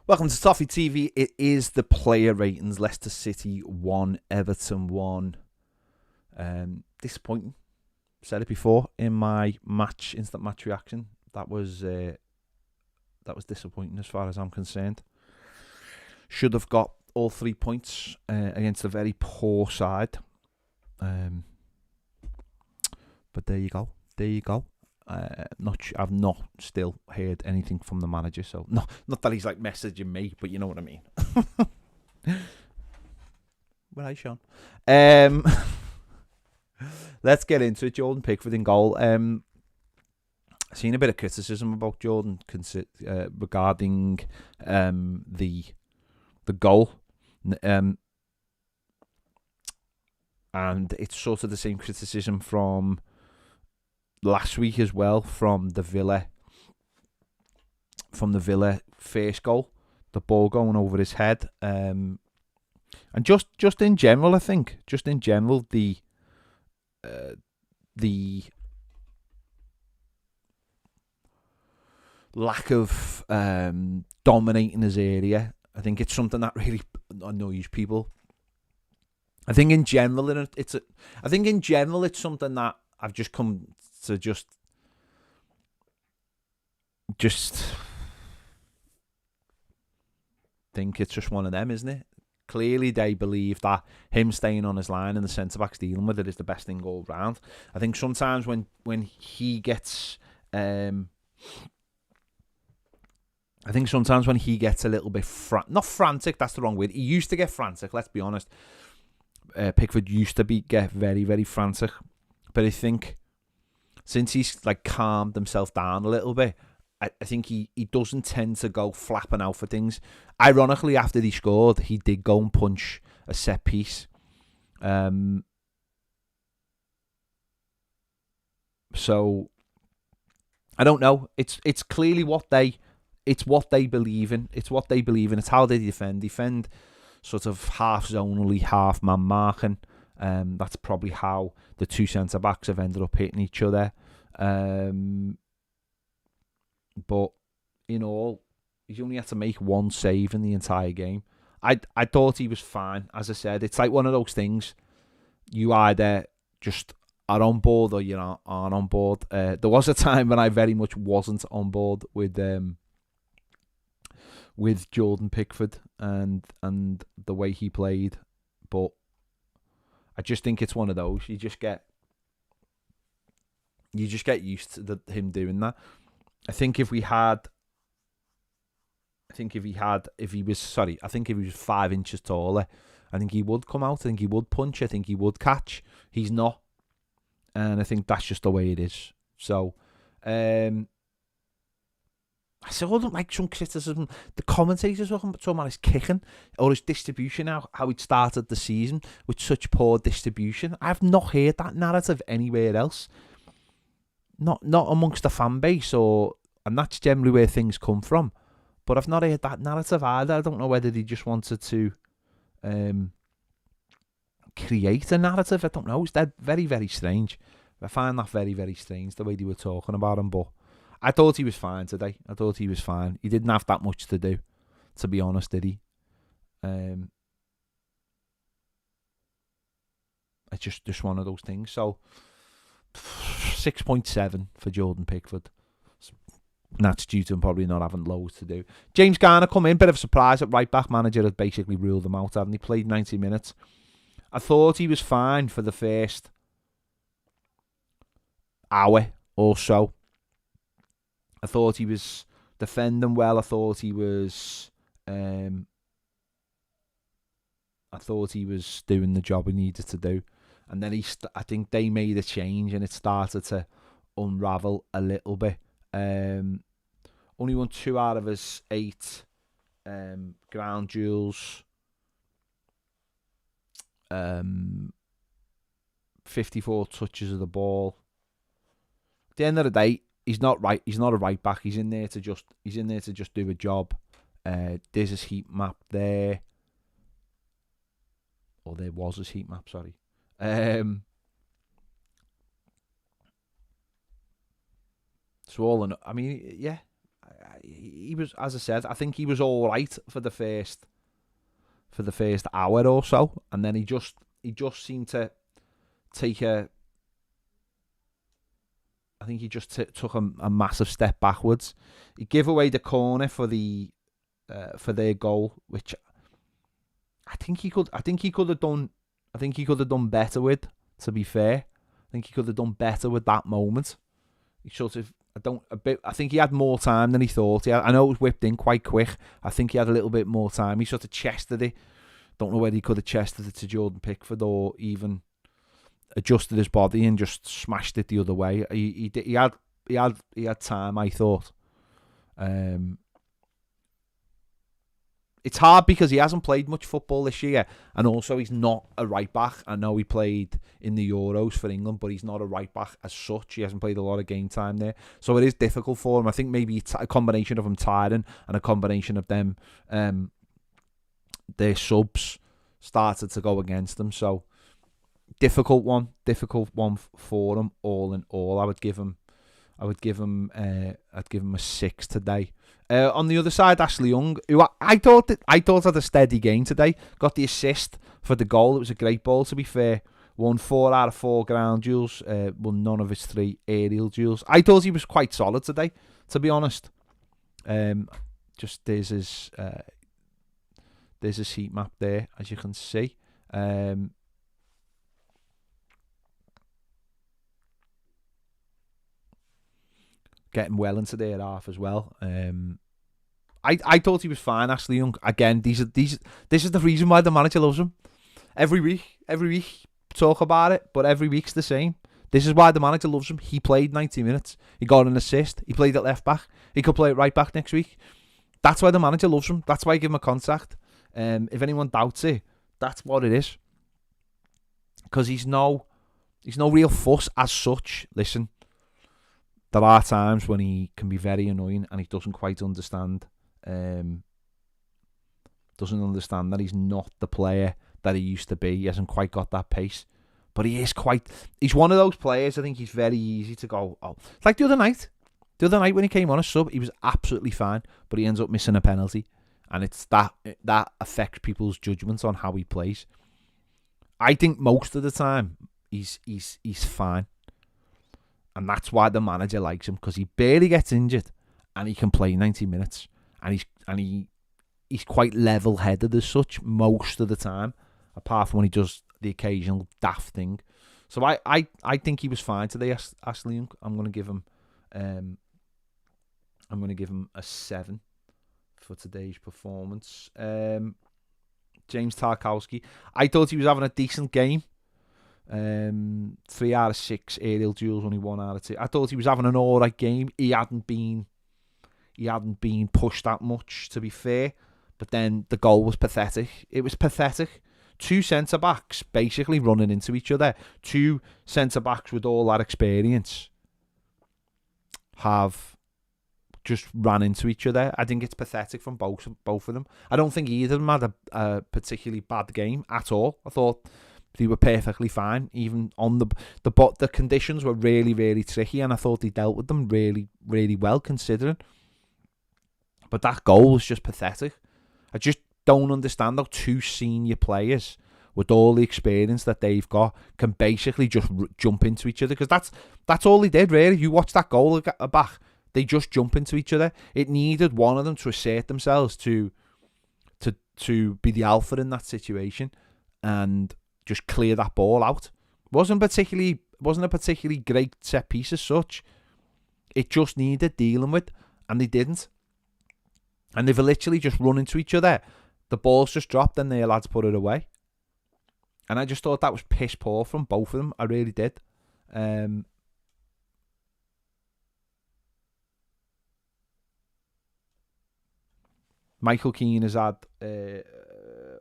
Welcome to Toffee TV. It is the player ratings. Leicester City 1, Everton 1. Disappointing. Said it before in my instant match reaction. That was disappointing as far as I'm concerned. Should have got all 3 points against a very poor side. But there you go. I've not still heard anything from the manager, so not that he's like messaging me, but you know what I mean. Right, Sean. Let's get into it. Jordan Pickford in goal. Seen a bit of criticism about Jordan regarding the goal, and it's sort of the same criticism from last week as well, from the Villa first goal, the ball going over his head, and just in general, I think, the lack of dominating his area. I think it's something that really annoys people. I think in general, it's something that I've just come to just think it's just one of them, isn't it? Clearly, they believe that him staying on his line and the centre-backs dealing with it is the best thing all round. I think sometimes when he gets a little bit not frantic, that's the wrong word. He used to get frantic, let's be honest. Pickford used to get very, very frantic. But I think since he's like calmed himself down a little bit, I think he doesn't tend to go flapping out for things. Ironically, after he scored, he did go and punch a set piece. So I don't know. It's clearly what they believe in. It's what they believe in. It's how they defend sort of half zonally, half man marking. That's probably how the two centre backs have ended up hitting each other. But in all, he's only had to make one save in the entire game. I thought he was fine. As I said, it's like one of those things. You either just are on board or you aren't on board. There was a time when I very much wasn't on board with Jordan Pickford and the way he played, but I just think it's one of those. You just get used to him doing that. I think if he was 5 inches taller, I think he would come out. I think he would punch. I think he would catch. He's not, and I think that's just the way it is. So, I saw like some criticism. The commentators were talking about his kicking or his distribution, how he'd started the season with such poor distribution. I've not heard that narrative anywhere else. Not amongst the fan base, and that's generally where things come from. But I've not heard that narrative either. I don't know whether they just wanted to create a narrative. I don't know. It's very, very strange. I find that very, very strange, the way they were talking about him. But I thought he was fine today. He didn't have that much to do, to be honest, did he? It's just one of those things. So 6.7 for Jordan Pickford. And that's due to him probably not having loads to do. James Garner come in, bit of a surprise at right back. Manager had basically ruled him out, hadn't he? Played 90 minutes. I thought he was fine for the first hour or so. I thought he was defending well. I thought he was doing the job he needed to do. And then I think they made a change and it started to unravel a little bit. Only won 2 out of his 8 ground duels. 54 touches of the ball. At the end of the day, he's not right. He's not a right back. He's in there to just do a job. There's his heat map there. Or there was his heat map. Sorry. So all in, I mean, yeah, he was, as I said, I think he was all right for the first hour or so, and then he just seemed to take a. I think he just took a massive step backwards. He gave away the corner for their goal, which I think he could have done. I think he could have done better with. To be fair, I think he could have done better with that moment. He sort of. I think he had more time than he thought. I know it was whipped in quite quick. I think he had a little bit more time. He sort of chested it. Don't know whether he could have chested it to Jordan Pickford or even adjusted his body and just smashed it the other way. He had time, I thought. It's hard because he hasn't played much football this year, and also he's not a right back. I know he played in the Euros for England, but he's not a right back as such. He hasn't played a lot of game time there, so it is difficult for him. I think maybe it's a combination of him tiring and a combination of them, their subs started to go against them. So difficult one for him. All in all, I'd give him a 6 today. On the other side, Ashley Young, who I thought had a steady game today, got the assist for the goal. It was a great ball, to be fair. Won 4 out of 4 ground duels. Won none of his 3 aerial duels. I thought he was quite solid today, to be honest. Just there's his heat map there, as you can see. Getting well into their half as well. I thought he was fine, Ashley Young. Again, this is the reason why the manager loves him. Every week talk about it, but every week's the same. This is why the manager loves him. He played 90 minutes. He got an assist. He played at left back. He could play at right back next week. That's why the manager loves him. That's why I give him a contract. If anyone doubts it, that's what it is. Because he's no real fuss as such. Listen, there are times when he can be very annoying and he doesn't quite understand. Doesn't understand that he's not the player that he used to be. He hasn't quite got that pace. But he's one of those players, I think he's very easy to go, oh. It's like the other night. The other night when he came on a sub, he was absolutely fine, but he ends up missing a penalty. And it's that affects people's judgments on how he plays. I think most of the time he's fine. And that's why the manager likes him, because he barely gets injured and he can play 90 minutes. And he's quite level-headed as such most of the time, apart from when he does the occasional daft thing. So I think he was fine today, Ashley Young. I'm going to give him a 7 for today's performance. James Tarkowski, I thought he was having a decent game. 3 out of 6 aerial duels, only 1 out of 2. I thought he was having an alright game. He hadn't been pushed that much, to be fair. But then the goal was pathetic. It was pathetic. 2 centre-backs basically running into each other. 2 centre-backs with all that experience have just ran into each other. I think it's pathetic from both of them. I don't think either of them had a particularly bad game at all. I thought they were perfectly fine. Even on the conditions were really, really tricky, and I thought they dealt with them really, really well, considering. But that goal was just pathetic. I just don't understand how 2 senior players with all the experience that they've got can basically just jump into each other, because that's all they did, really. You watch that goal back, they just jump into each other. It needed one of them to assert themselves to be the alpha in that situation and just clear that ball out. Wasn't a particularly great set piece as such. It just needed dealing with, and they didn't. And they've literally just run into each other. The ball's just dropped and they're allowed to put it away. And I just thought that was piss poor from both of them. I really did. Michael Keane has had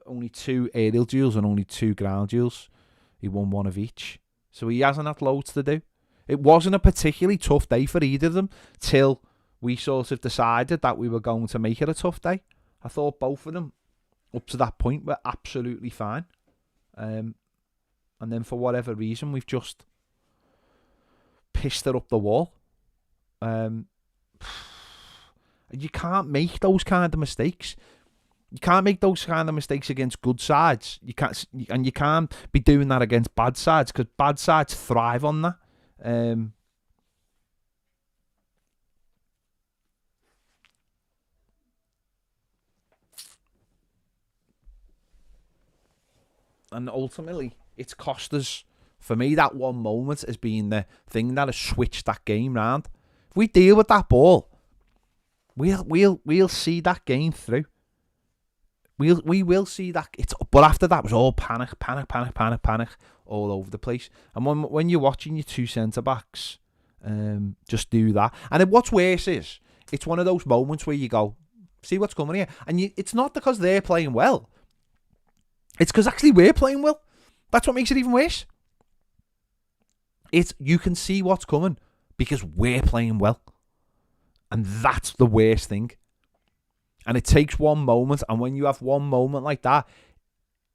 only 2 aerial duels and only 2 ground duels. He won 1 of each. So he hasn't had loads to do. It wasn't a particularly tough day for either of them till we sort of decided that we were going to make it a tough day. I thought both of them, up to that point, were absolutely fine. And then for whatever reason, we've just pissed her up the wall. You can't make those kind of mistakes. You can't make those kind of mistakes against good sides. You can't be doing that against bad sides, because bad sides thrive on that. And ultimately, it's cost us. For me, that one moment has been the thing that has switched that game round. If we deal with that ball, we'll see that game through. We will see that. But after that, it was all panic all over the place. And when you're watching your two centre backs, just do that. And what's worse is, it's one of those moments where you go, see what's coming here, and it's not because they're playing well. It's because actually we're playing well. That's what makes it even worse. You can see what's coming because we're playing well. And that's the worst thing. And it takes one moment. And when you have one moment like that,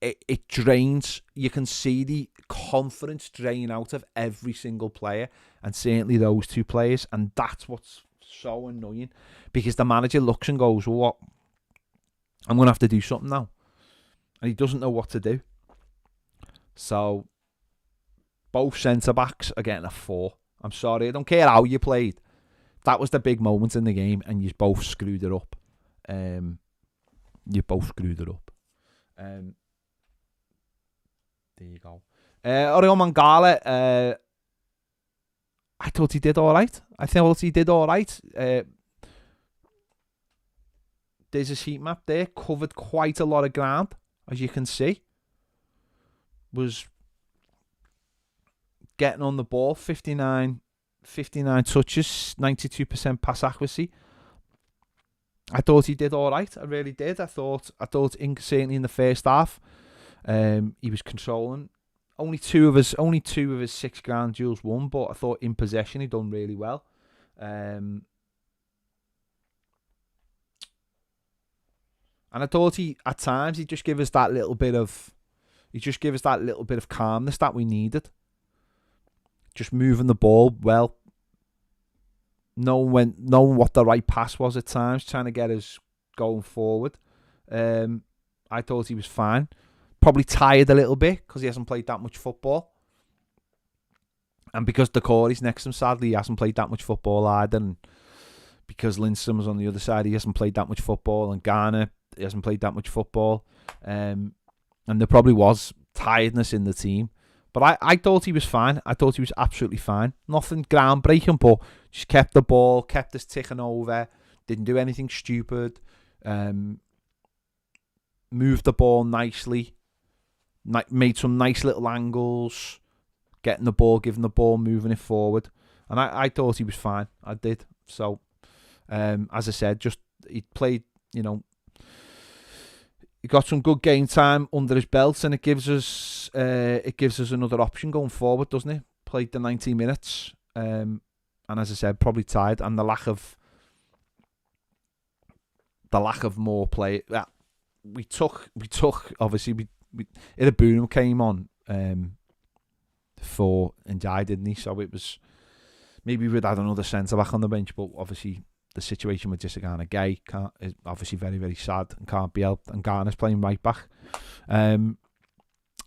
it drains. You can see the confidence drain out of every single player. And certainly those two players. And that's what's so annoying. Because the manager looks and goes, well, what? I'm going to have to do something now. And he doesn't know what to do. So both centre-backs are getting a 4. I'm sorry, I don't care how you played. That was the big moment in the game, and you both screwed it up. There you go. Orel Mangala, I thought he did all right. There's a heat map there, covered quite a lot of ground, as you can see. Was getting on the ball, 59 touches, 92% pass accuracy. I thought he did all right. I really did. I thought certainly in the first half, he was controlling. Only two of his 6 ground duels won, but I thought in possession he done really well. And I thought at times he'd just give us that little bit of calmness that we needed. Just moving the ball well, knowing what the right pass was at times, trying to get us going forward. I thought he was fine. Probably tired a little bit because he hasn't played that much football. And because Doucoure's next to him, sadly, he hasn't played that much football either. And because Lindstrom was on the other side, he hasn't played that much football. And Garner, he hasn't played that much football. And there probably was tiredness in the team. But I thought he was fine. I thought he was absolutely fine. Nothing groundbreaking, but just kept the ball, kept us ticking over. Didn't do anything stupid. Moved the ball nicely. Made some nice little angles. Getting the ball, giving the ball, moving it forward. And I thought he was fine. I did. So, as I said, just he played, he got some good game time under his belt, and it gives us another option going forward, doesn't it? Played the 90 minutes, and as I said, probably tired, and the lack of more play. We took obviously Iliman came on for Ndiaye, didn't he? So it was maybe we'd had another centre back on the bench, but obviously the situation with Jesper Lindstrom is obviously very, very sad and can't be helped. And Garner's playing right back.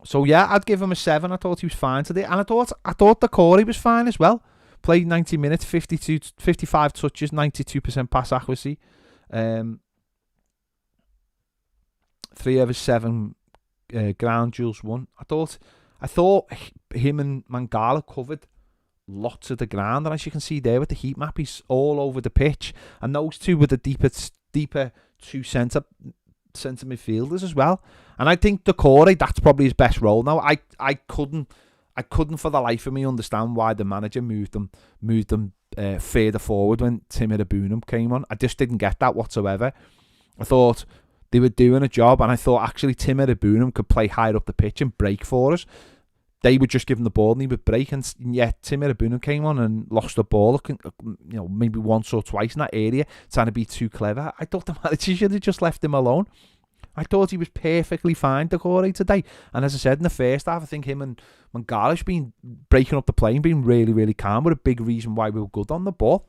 So yeah, I'd give him a 7. I thought he was fine today, and I thought Doucoure was fine as well. Played 90 minutes, 55 touches, 92% pass accuracy. 3 of his 7 ground duels won. I thought him and Mangala covered lots of the ground, and as you can see there with the heat map, he's all over the pitch, and those two were the deeper 2 centre midfielders as well. And I think Doucoure, that's probably his best role now. I couldn't for the life of me understand why the manager moved them further forward when Iliman came on. I just didn't get that whatsoever. I thought they were doing a job, and I thought actually Iliman could play higher up the pitch and break for us. They would just give him the ball and he would break, and yet Iliman came on and lost the ball, maybe once or twice in that area, trying to be too clever. I thought the manager should have just left him alone. I thought he was perfectly fine, Doucoure, today. And as I said in the first half, I think him and Mangala have been breaking up the play and being really, really calm, were a big reason why we were good on the ball.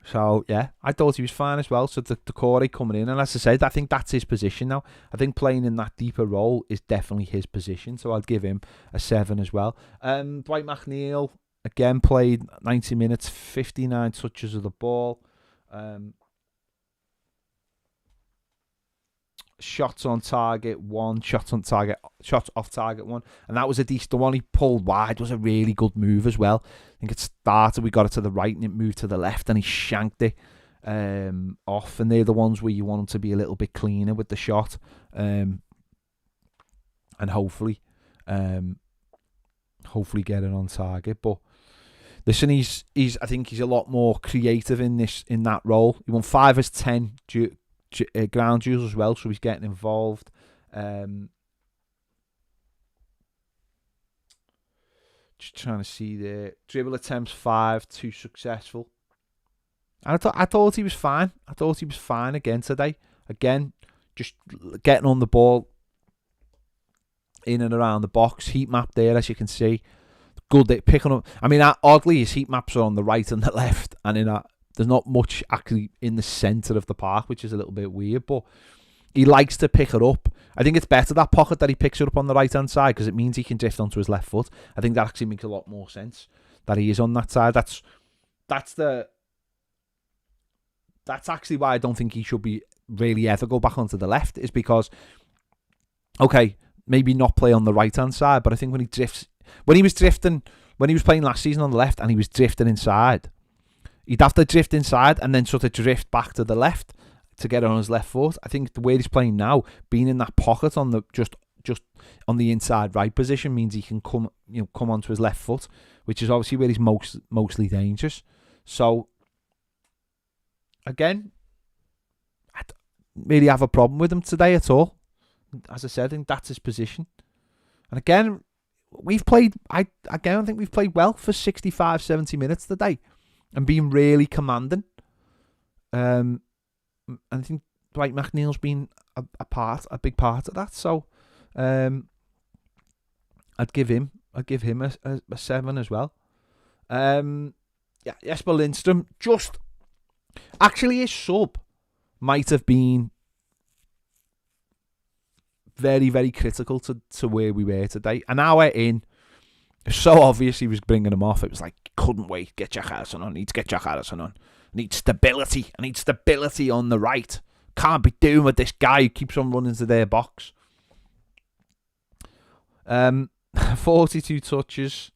So, yeah, I thought he was fine as well. So, Doucoure coming in. And as I said, I think that's his position now. I think playing in that deeper role is definitely his position. So, I'd give him a 7 as well. Dwight McNeil, again, played 90 minutes, 59 touches of the ball. Shots on target 1, shots off target 1, and that was a decent. The one he pulled wide was a really good move as well. I think it started, we got it to the right, and it moved to the left, and he shanked it off. And they're the ones where you want him to be a little bit cleaner with the shot, and hopefully get it on target. But listen, he's I think he's a lot more creative in that role. He won 5 as 10 ground duels as well, so he's getting involved. Just trying to see there. Dribble attempts 5, 2 successful. And I thought he was fine. I thought he was fine again today. Again, just getting on the ball in and around the box. Heat map there, as you can see. Good at picking up. I mean, oddly, his heat maps are on the right and the left, and there's not much actually in the centre of the park, which is a little bit weird, but he likes to pick it up. I think it's better that pocket that he picks it up on the right-hand side, because it means he can drift onto his left foot. I think that actually makes a lot more sense that he is on that side. That's actually why I don't think he should be really ever go back onto the left, is because, okay, maybe not play on the right-hand side, but I think when he was playing last season on the left and he was drifting inside, he'd have to drift inside and then sort of drift back to the left to get on his left foot. I think the way he's playing now, being in that pocket on the just on the inside right position, means he can come onto his left foot, which is obviously where he's mostly dangerous. So again, I don't really have a problem with him today at all. As I said, I think that's his position. And again, I think we've played well for 65, 70 minutes today, and being really commanding. And I think Dwight McNeil's been a big part of that. So I'd give him a 7 as well. Jesper Lindstrom, just actually his sub might have been very, very critical to where we were today. An hour in, so obvious he was bringing him off. It was like, couldn't wait. Get Jack Harrison on. Need to get Jack Harrison on. Need stability. I need stability on the right. Can't be doing with this guy who keeps on running to their box. 42 touches.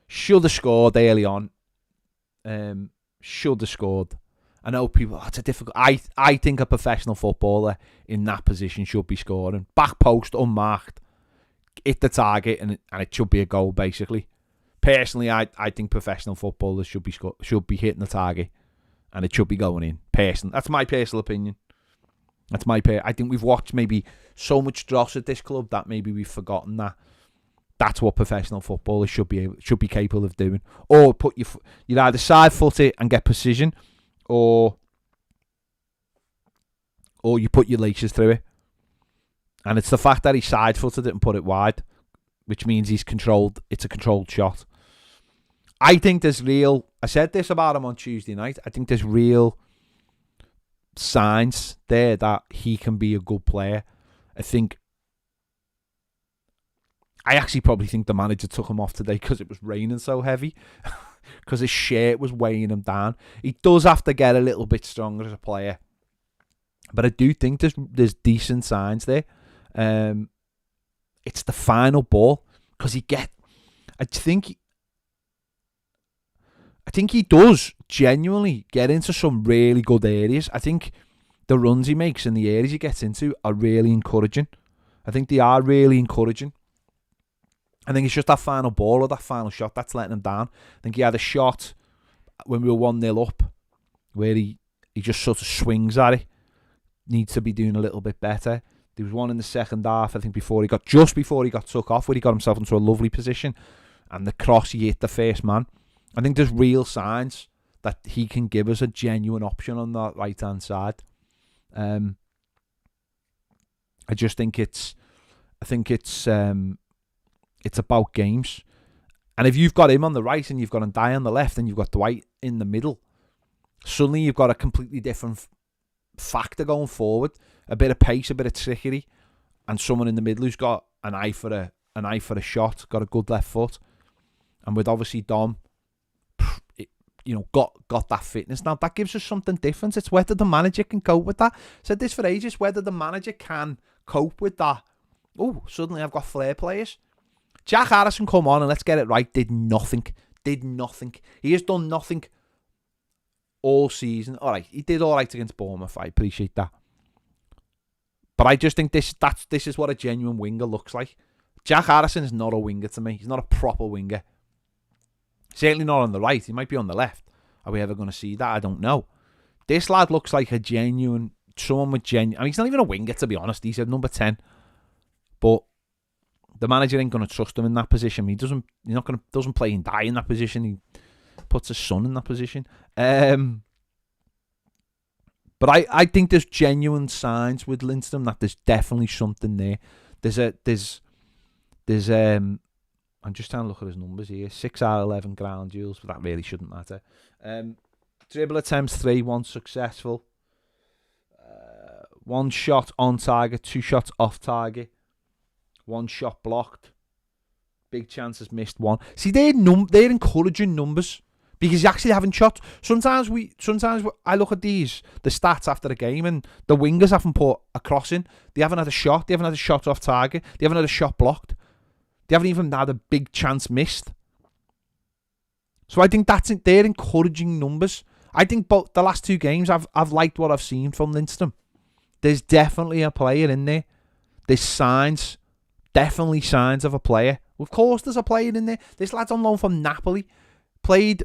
Should have scored early on. Should have scored. I know people, it's a difficult. I think a professional footballer in that position should be scoring. Back post, unmarked. Hit the target and it should be a goal, basically. Personally, I think professional footballers should be hitting the target and it should be going in. That's my personal opinion. I think we've watched maybe so much dross at this club that maybe we've forgotten that that's what professional footballers should be capable of doing. Or you'd either side foot it and get precision, or you put your laces through it. And it's the fact that he side footed it and put it wide, which means it's a controlled shot. I think I said this about him on Tuesday night, I think there's real signs there that he can be a good player. I actually probably think the manager took him off today because it was raining so heavy, because his shirt was weighing him down. He does have to get a little bit stronger as a player, but I do think there's decent signs there. It's the final ball, because I think he does genuinely get into some really good areas. I think the runs he makes and the areas he gets into are really encouraging. I think they are really encouraging. I think it's just that final ball or that final shot that's letting him down. I think he had a shot when we were 1-0 up where he just sort of swings at it. Needs to be doing a little bit better. There was one in the second half, I think, before he got took off, where he got himself into a lovely position, and the cross, he hit the first man. I think there's real signs that he can give us a genuine option on that right-hand side. I just think it's about games. And if you've got him on the right and you've got Ndiaye on the left and you've got Dwight in the middle, Suddenly you've got a completely different factor going forward. A bit of pace, a bit of trickery, and someone in the middle who's got an eye for a shot, got a good left foot. And with obviously Dom, got that fitness now. That gives us something different. It's whether the manager can cope with that. Said this for ages. Whether the manager can cope with that. Oh, suddenly I've got flair players. Jack Harrison come on and let's get it right. Did nothing. He has done nothing all season. All right, he did all right against Bournemouth. I appreciate that. But I just think this is what a genuine winger looks like. Jack Harrison is not a winger to me. He's not a proper winger. Certainly not on the right. He might be on the left. Are we ever going to see that? I don't know. This lad looks like a genuine, someone with genuine. I mean, he's not even a winger, to be honest. He's a number 10. But the manager ain't going to trust him in that position. He doesn't play Ndiaye in that position. He puts his son in that position. But I think there's genuine signs with Lindstrom that there's definitely something there. There's I'm just trying to look at his numbers here. 6 out of 11 ground duels, but that really shouldn't matter. Dribble attempts 3, 1 successful. 1 shot on target, 2 shots off target. 1 shot blocked. Big chances missed 1. See, they're encouraging numbers because you're actually having shots. Sometimes I look at the stats after the game, and the wingers haven't put a cross in. They haven't had a shot. They haven't had a shot off target. They haven't had a shot blocked. They haven't even had a big chance missed. So I think they're encouraging numbers. I think both the last 2 games I've liked what I've seen from Lindstrom. There's definitely a player in there. There's signs, definitely signs of a player. Of course there's a player in there. This lad's on loan from Napoli. Played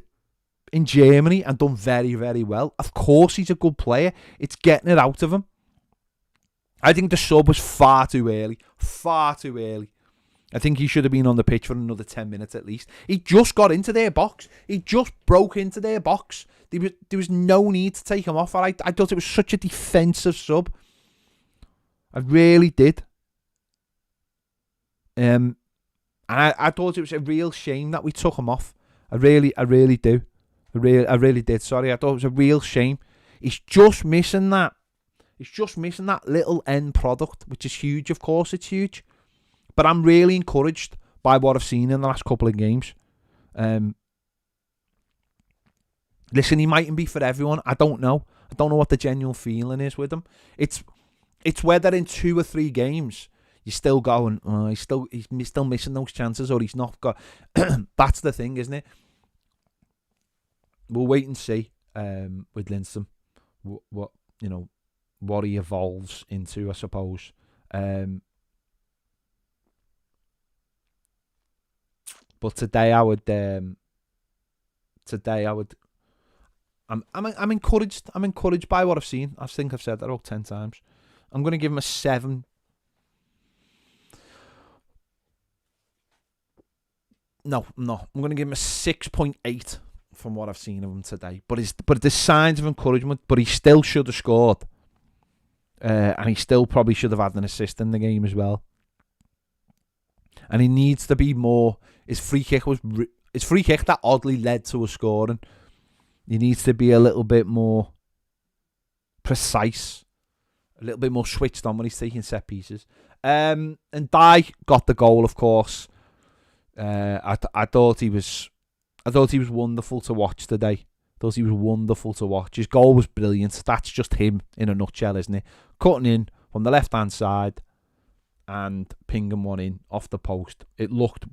in Germany and done very, very well. Of course he's a good player. It's getting it out of him. I think the sub was far too early. Far too early. I think he should have been on the pitch for another 10 minutes at least. He just got into their box. He just broke into their box. There was no need to take him off. I thought it was such a defensive sub. I really did. And I thought it was a real shame that we took him off. I really do. I really did. Sorry, I thought it was a real shame. He's just missing that. He's just missing that little end product, which is huge. Of course, it's huge. But I'm really encouraged by what I've seen in the last couple of games. Listen, he mightn't be for everyone. I don't know. I don't know what the genuine feeling is with him. It's whether in 2 or 3 games you're still going, he's still missing those chances, or he's not got. That's the thing, isn't it? We'll wait and see with Lindstrom what he evolves into, I suppose. But today I would. I'm encouraged. I'm encouraged by what I've seen. I think I've said that about 10 times. I'm going to give him a 7. No, I'm not. I'm going to give him a 6.8 from what I've seen of him today. But there's signs of encouragement. But he still should have scored, and he still probably should have had an assist in the game as well. And he needs to be more. His free kick that oddly led to a scoring. He needs to be a little bit more precise, a little bit more switched on when he's taking set pieces. And Ndiaye got the goal, of course. I thought he was wonderful to watch today. Thought he was wonderful to watch. His goal was brilliant. That's just him in a nutshell, isn't it? Cutting in from the left hand side and pinging one in off the post. It looked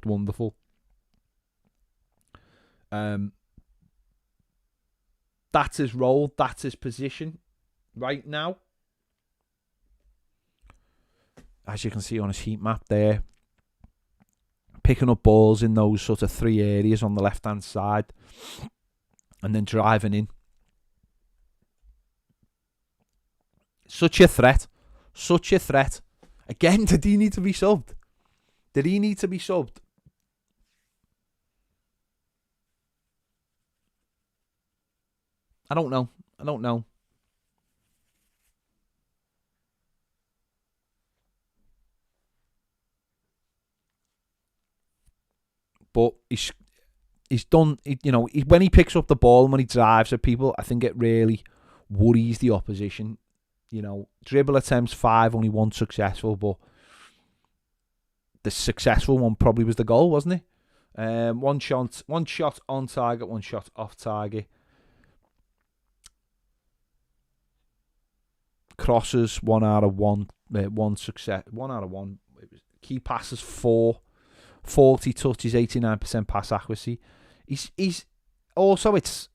wonderful. That's his role. That's his position right now. As you can see on his heat map there, picking up balls in those sort of 3 areas on the left hand side, and then driving in. Such a threat. Such a threat. Again, did he need to be subbed? Did he need to be subbed? I don't know. But he's done. When he picks up the ball and when he drives at people, I think it really worries the opposition. Dribble attempts 5, only 1 successful, but the successful one probably was the goal, wasn't it? One shot on target, 1 shot off target. Crosses 1 out of 1, 1 success, 1 out of 1. Key passes 4, 40 touches, 89% pass accuracy. He's also it's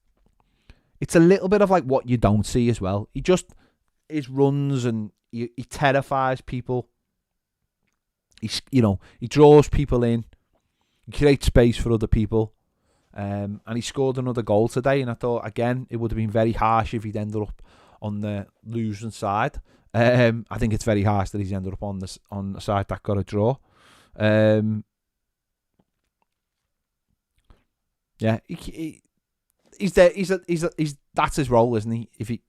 a little bit of like what you don't see as well. His runs and he terrifies people. He draws people in, he creates space for other people, and he scored another goal today. And I thought again it would have been very harsh if he'd ended up on the losing side. I think it's very harsh that he's ended up on the side that got a draw. Yeah, he's there. He's that's his role, isn't he? If he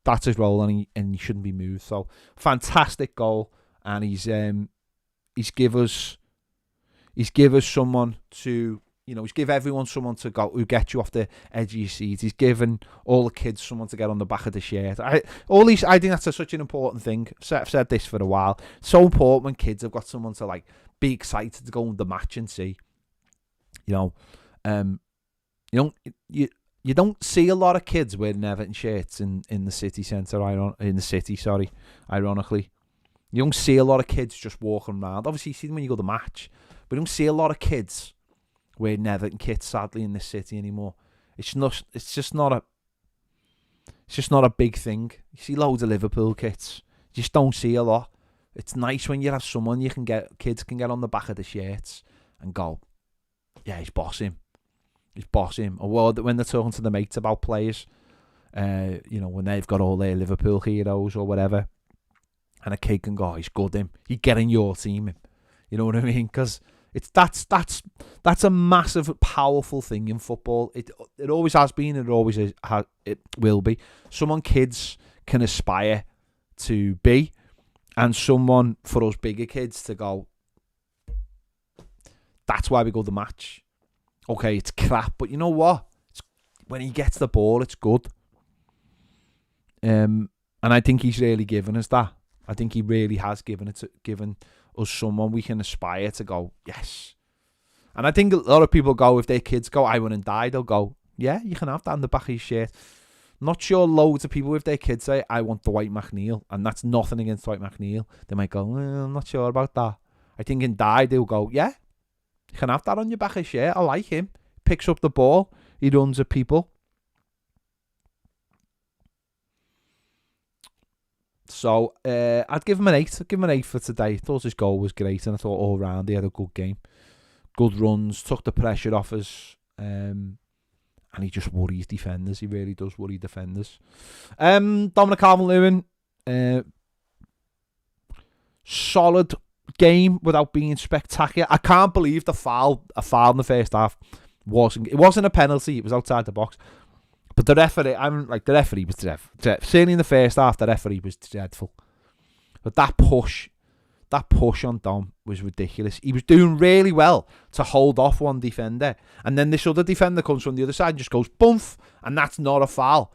that's his role, and he shouldn't be moved. So fantastic goal, and he's give us someone to he's give everyone someone to go who get you off the edge of your seat. He's given all the kids someone to get on the back of the shirt. I think that's such an important thing. I've said this for a while. It's so important when kids have got someone to like be excited to go on the match and see. You don't see a lot of kids wearing Everton shirts in the city centre. Ironically, you don't see a lot of kids just walking around. Obviously, you see them when you go to the match, but you don't see a lot of kids wearing Everton kits. Sadly, in this city anymore, it's just not a big thing. You see loads of Liverpool kits. You just don't see a lot. It's nice when you have someone kids can get on the back of the shirts and go, yeah, he's bossing. Or when they're talking to the mates about players, when they've got all their Liverpool heroes or whatever, and a kid can go, he's good him. He's getting your team him. You know what I mean? Because that's a massive, powerful thing in football. It always has been. It always is. It will be. Someone kids can aspire to be, and someone for us bigger kids to go. That's why we go to the match. Okay, it's crap, but you know what? When he gets the ball, it's good. And I think he's really given us that. I think he really has given us someone we can aspire to go, yes. And I think a lot of people go, if their kids go, I want to die, they'll go, yeah, you can have that on the back of your shirt. Not sure loads of people, if their kids say, I want Dwight McNeil, and that's nothing against Dwight McNeil, they might go, I'm not sure about that. I think in die, they'll go, yeah, you can have that on your back of your shirt. I like him. Picks up the ball. He runs at people. So I'd give him an 8. I'd give him an 8 for today. I thought his goal was great, and I thought all round he had a good game. Good runs, took the pressure off us, and he just worries defenders. He really does worry defenders. Dominic Calvert-Lewin, solid game without being spectacular. I can't believe a foul in the first half wasn't a penalty. It was outside the box. But the referee was dreadful. Certainly in the first half, the referee was dreadful. But that push on Dom was ridiculous. He was doing really well to hold off one defender, and then this other defender comes from the other side and just goes bump, and that's not a foul.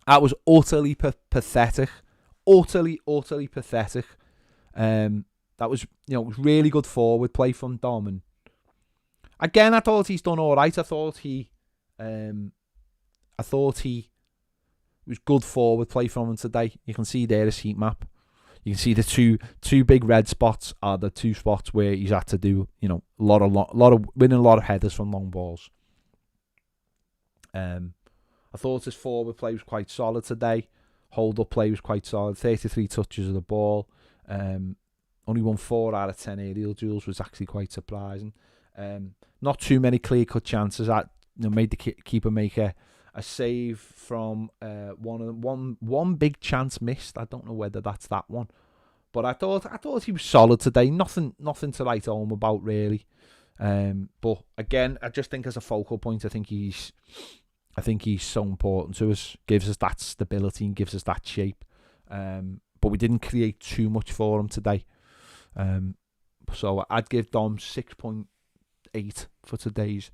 That was utterly pathetic. Utterly pathetic. That was, it was really good forward play from Dom, and again, I thought he's done all right. I thought he was good forward play from him today. You can see there his heat map. You can see the two big red spots are the 2 spots where he's had to do, a lot of winning a lot of headers from long balls. I thought his forward play was quite solid today. Hold up play was quite solid. 33 touches of the ball. Only won 4 out of 10 aerial duels, was actually quite surprising. Not too many clear-cut chances. Made the keeper make a save from one big chance missed. I don't know whether that's that one, but I thought he was solid today. Nothing to write home about really. But again, I just think as a focal point, I think he's so important to us. Gives us that stability and gives us that shape. But we didn't create too much for him today. So I'd give Dom 6.8 for today's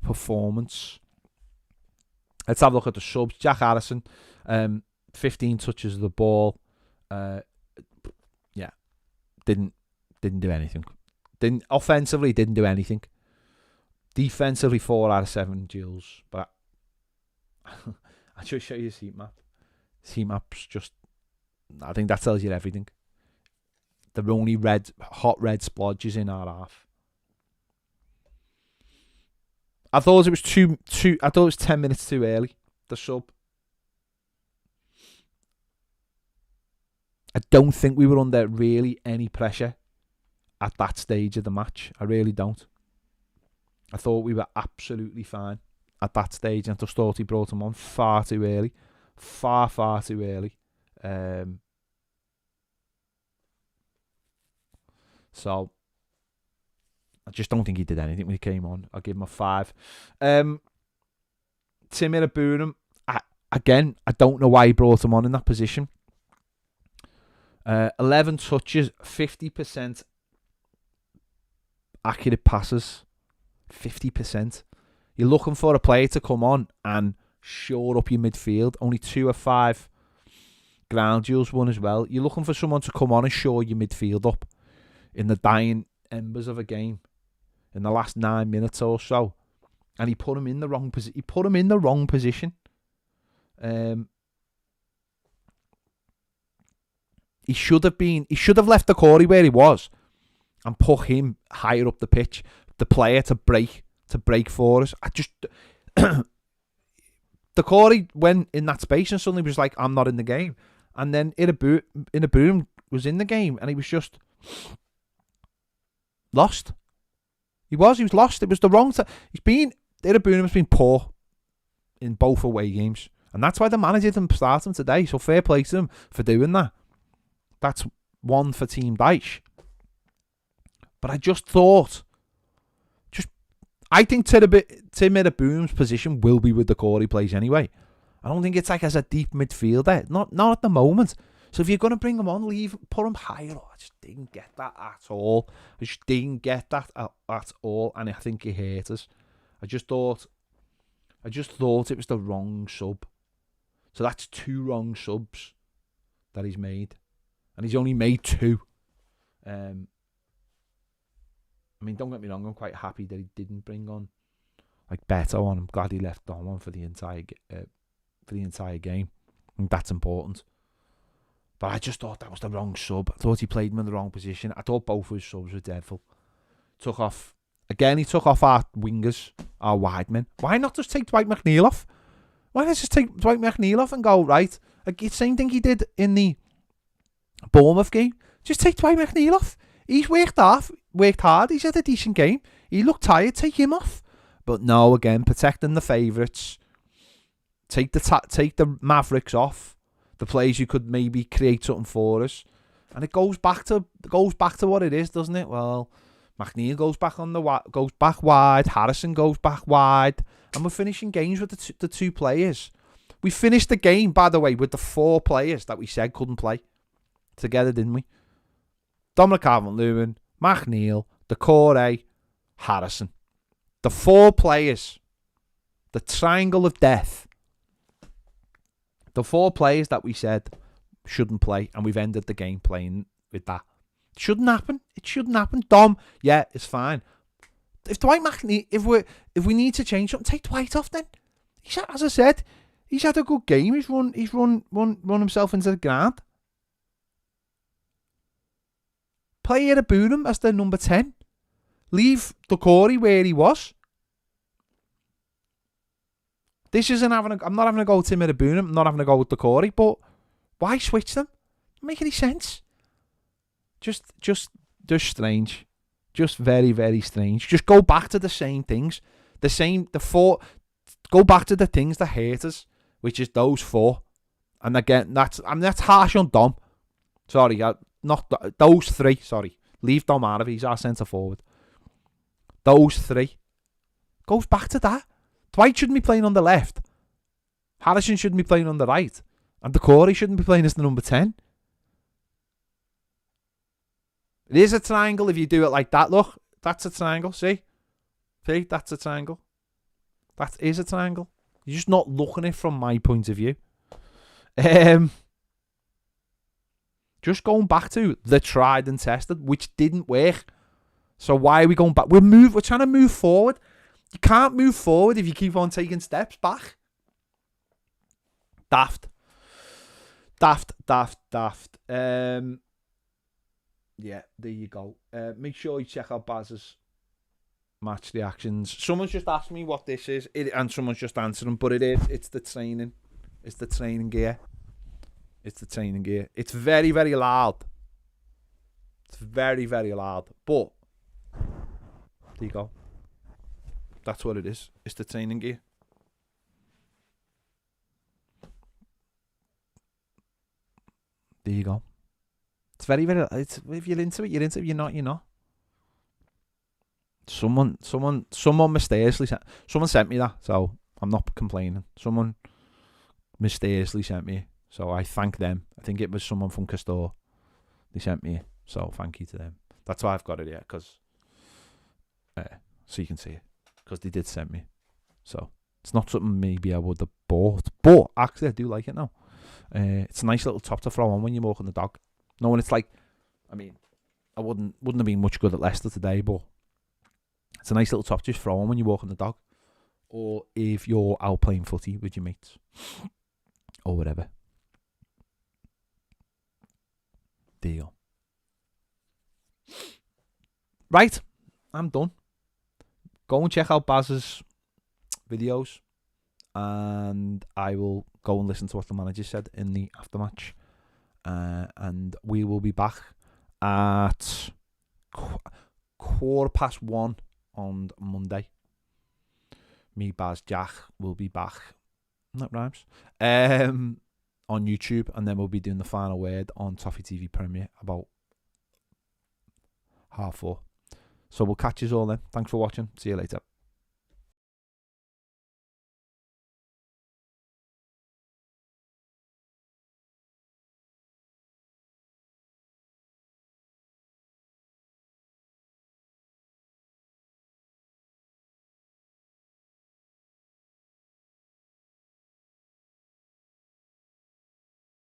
performance. Let's have a look at the subs. Jack Harrison, 15 touches of the ball. Didn't do anything. Offensively, didn't do anything. Defensively, 4 out of 7 duels. But I'll just show you the heat map. Heat map's just, I think that tells you everything. The only hot red splodges in our half. I thought it was I thought it was 10 minutes too early, the sub. I don't think we were under really any pressure at that stage of the match. I really don't. I thought we were absolutely fine at that stage. And I just thought he brought him on far too early. Far too early. So, I just don't think he did anything when he came on. I'll give him a 5. Tim Iroegbunam, again, I don't know why he brought him on in that position. 11 touches, 50% accurate passes. 50%. You're looking for a player to come on and shore up your midfield. Only 2 of 5 ground duels won as well. You're looking for someone to come on and shore your midfield up in the dying embers of a game in the last 9 minutes or so. And he put him in the wrong position. He should have left Doucoure where he was and put him higher up the pitch, the player to break for us. Doucoure went in that space and suddenly was like, I'm not in the game. And then Iroegbunam was in the game and he was just lost. He was lost. It was the wrong time. Iroegbunam's been poor in both away games. And that's why the manager didn't start him today. So fair play to him for doing that. That's 1 for Team Dyche. But I just thought, I think Tim Iroegbunam's position will be with Doucoure he plays anyway. I don't think it's like as a deep midfielder. Not at the moment. So if you're going to bring him on, put him higher. I just didn't get that at all. And I think he hurt us. I just thought it was the wrong sub. So that's 2 wrong subs that he's made. And he's only made 2. I mean, don't get me wrong, I'm quite happy that he didn't bring on like Beto on. I'm glad he left Dom on for the entire game. I think that's important. But I just thought that was the wrong sub. I thought he played him in the wrong position. I thought both of his subs were dreadful. He took off our wingers, our wide men. Why not just take Dwight McNeil off? Why not just take Dwight McNeil off and go, right? Like, the same thing he did in the Bournemouth game. Just take Dwight McNeil off. He's worked hard. He's had a decent game. He looked tired. Take him off. But no, again, protecting the favourites. Take the Mavericks off. The players who could maybe create something for us. And it goes back to what it is, doesn't it? Well, McNeil goes back wide. Harrison goes back wide. And we're finishing games with the 2 players. We finished the game, by the way, with the 4 players that we said couldn't play together, didn't we? Dominic Calvert-Lewin, McNeil, Doucoure, Harrison. The 4 players. The triangle of death. The 4 players that we said shouldn't play, and we've ended the game playing with that. It shouldn't happen. Dom, yeah, it's fine. If Dwight McNeil, if we need to change something, take Dwight off then. As I said, he's had a good game. He's run himself into the ground. Play Iroegbunam as the number 10. Leave Doucoure where he was. I'm not having a go with Tim Iroegbunam. I'm not having a go with Doucoure. But why switch them? Doesn't make any sense. Just strange. Just very, very strange. Just go back to the same things. Go back to the things that hurt us, which is those 4. And again, that's harsh on Dom. Sorry, not those 3. Sorry, leave Dom out of it. He's our centre forward. Those 3 goes back to that. Dwight shouldn't be playing on the left. Harrison shouldn't be playing on the right. And Doucoure shouldn't be playing as the number 10. It is a triangle if you do it like that. Look, that's a triangle. See, that's a triangle. That is a triangle. You're just not looking at it from my point of view. Just going back to the tried and tested, which didn't work. So why are we going back? We're trying to move forward. You can't move forward if you keep on taking steps back. Daft. Yeah, there you go. Make sure you check out Baz's match reactions. Someone's just asked me what this is, and someone's just answering, but it is. It's the training. It's the training gear. It's the training gear. It's very, very loud. It's very, very loud. But there you go. That's what it is. It's the training gear. There you go. It's very, very. It's, if you're into it, you're into it. You're not, you're not. Someone mysteriously sent. Someone sent me that, so I'm not complaining. Someone mysteriously sent me, so I thank them. I think it was someone from Castor. They sent me, so thank you to them. That's why I've got it here, because so you can see it, because they did send me. So it's not something maybe I would have bought, but actually I do like it now. It's a nice little top to throw on when you're walking the dog. No, when it's like, I mean, I wouldn't have been much good at Leicester today, but it's a nice little top to just throw on when you're walking the dog, or if you're out playing footy with your mates, or whatever. There you go. Right, I'm done. Go and check out Baz's videos, and I will go and listen to what the manager said in the aftermatch. And we will be back at 1:15 on Monday. Me, Baz, Jack will be back. That rhymes. On YouTube, and then we'll be doing the final word on Toffee TV Premier about 4:30. So we'll catch you all then. Thanks for watching. See you later.